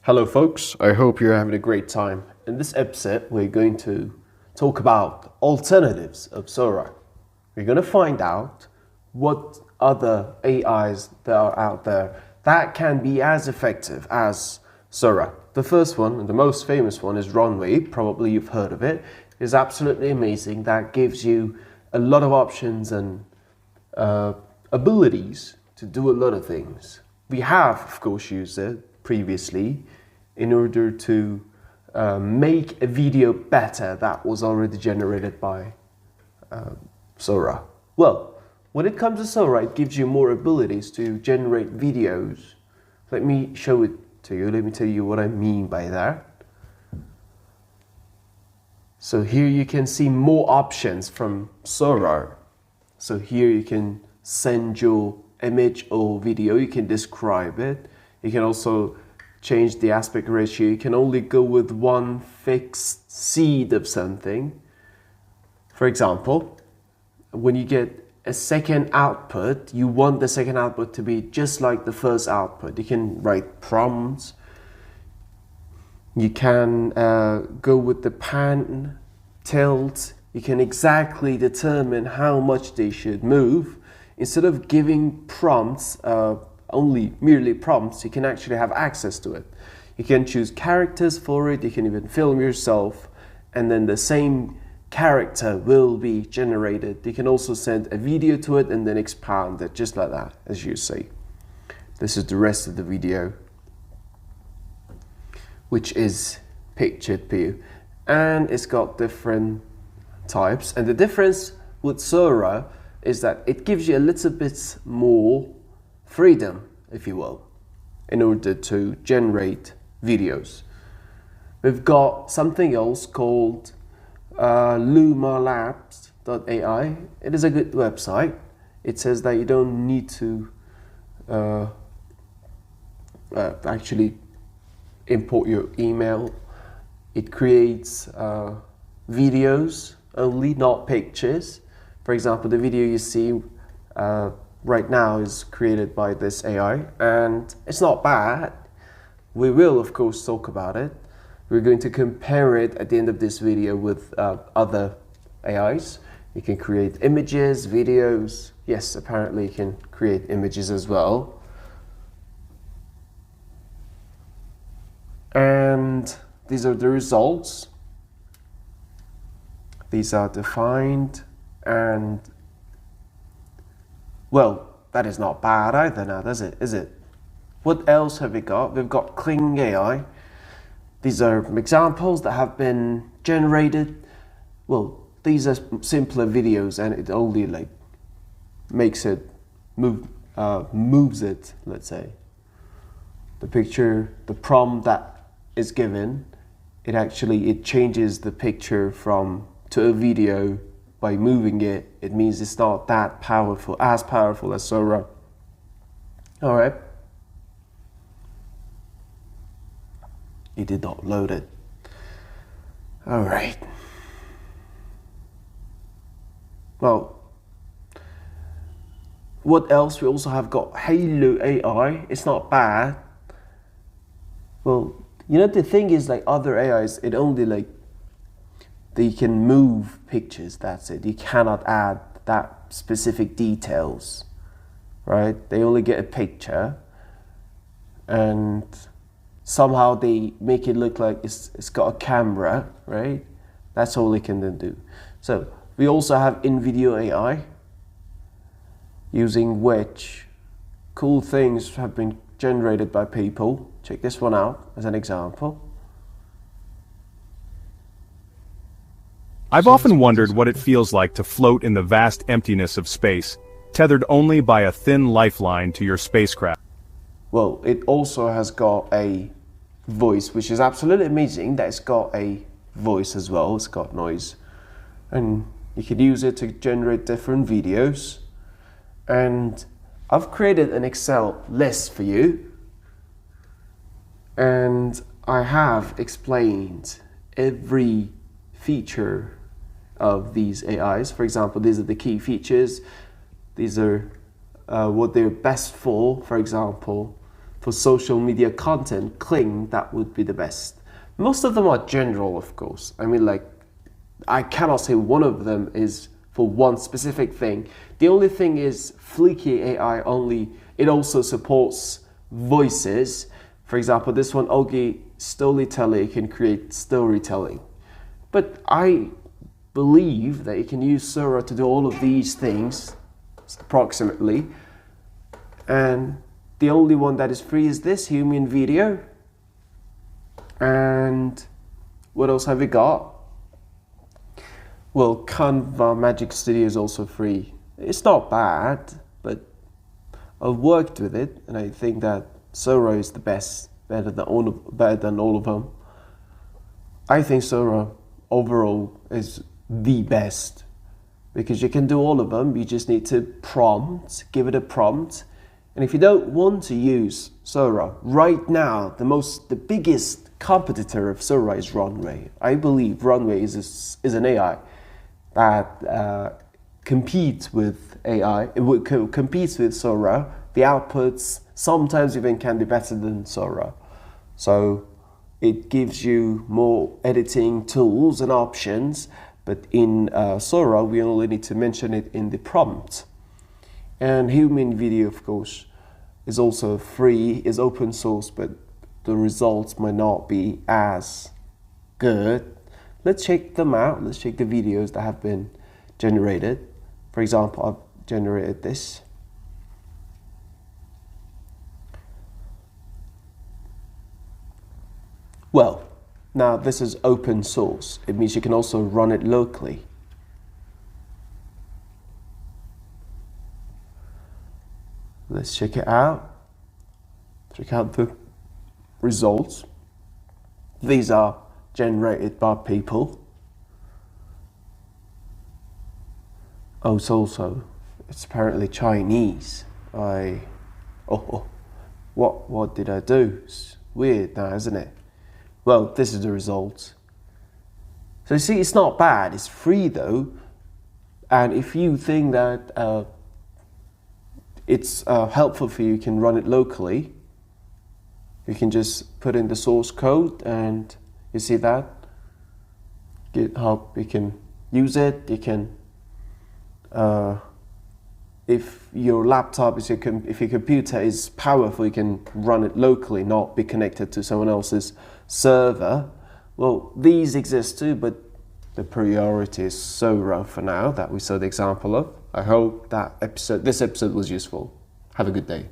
Hello folks, I hope you're having a great time. In this episode, we're going to talk about alternatives of Sora. We're going to find out what other AIs that are out there that can be as effective as Sora. The first one, and the most famous one, is Runway. Probably you've heard of it. It's absolutely amazing. That gives you a lot of options and abilities to do a lot of things. We have, of course, used it previously in order to make a video better that was already generated by Sora. Well, when it comes to Sora, it gives you more abilities to generate videos. Let me show it to you. Let me tell you what I mean by that. So here you can see more options from Sora. So here you can send your image or video, you can describe it. You can also change the aspect ratio. You can only go with one fixed seed of something. For example, when you get a second output, you want the second output to be just like the first output. You can write prompts. You can go with the pan, tilt. You can exactly determine how much they should move. Instead of giving prompts, only merely prompts, you can actually have access to it. You can choose characters for it, you can even film yourself, and then the same character will be generated. You can also send a video to it and then expand it, just like that, as you see. This is the rest of the video, which is pictured for you. And it's got different types. And the difference with Sora is that it gives you a little bit more freedom, if you will, in order to generate videos. We've got something else called time-lapse.ai. It is a good website. It says that you don't need to actually import your email. It creates videos only, not pictures. For example, the video you see right now is created by this AI, and it's not bad. We will, of course, talk about it. We're going to compare it at the end of this video with other AIs. You can create images, videos. Yes, apparently you can create images as well. And these are the results. These are defined. And, well, that is not bad either now, is it? What else have we got? We've got Kling AI. These are examples that have been generated. Well, these are simpler videos, and it only makes it moves it, let's say. The picture, the prompt that is given, it changes the picture to a video. By moving it, it means it's not that powerful, as powerful as Sora. All right. It did not load it. All right. Well, what else? We also have got Halo AI. It's not bad. Well, you know, the thing is, like other AIs, it only they can move pictures, that's it. You cannot add that specific details, right? They only get a picture, and somehow they make it look like it's got a camera, right? That's all they can then do. So we also have in-video AI, using which cool things have been generated by people. Check this one out as an example. I've often wondered what it feels like to float in the vast emptiness of space, tethered only by a thin lifeline to your spacecraft. Well, it also has got a voice, which is absolutely amazing that it's got a voice as well. It's got noise. And you could use it to generate different videos. And I've created an Excel list for you. And I have explained every feature of these AIs. For example, these are the key features. These are what they're best for example, for social media content, Kling, that would be the best. Most of them are general, of course. I mean, like, I cannot say one of them is for one specific thing. The only thing is Fleeky AI only, it also supports voices. For example, this one, Ogi Storyteller, can create storytelling. But I believe that you can use Sora to do all of these things, approximately. And the only one that is free is this, Human Video. And what else have we got? Well, Canva Magic Studio is also free. It's not bad, but I've worked with it, and I think that Sora is the best, better than all of them. I think Sora overall is the best because you can do all of them. You just need to give it a prompt. And if you don't want to use Sora right now, the biggest competitor of Sora is Runway. I believe Runway is an AI that competes with AI. It competes with Sora. The outputs sometimes even can be better than Sora. So it gives you more editing tools and options, but in Sora we only need to mention it in the prompt. And Human Video, of course, is also free, is open source, but the results might not be as good. Let's check them out. Let's check the videos that have been generated. For example, I've generated this. Well, now this is open source. It means you can also run it locally. Let's check it out. Check out the results. These are generated by people. Oh, it's apparently Chinese. What did I do? It's weird now, isn't it? Well, this is the results. So you see, it's not bad. It's free though. And if you think that it's helpful for you, you can run it locally. You can just put in the source code and you see that. GitHub, you can use it. You can, if your laptop is if your computer is powerful, you can run it locally, not be connected to someone else's server. Well, these exist too, but the priority is Sora for now that we saw the example of. I hope that this episode was useful. Have a good day.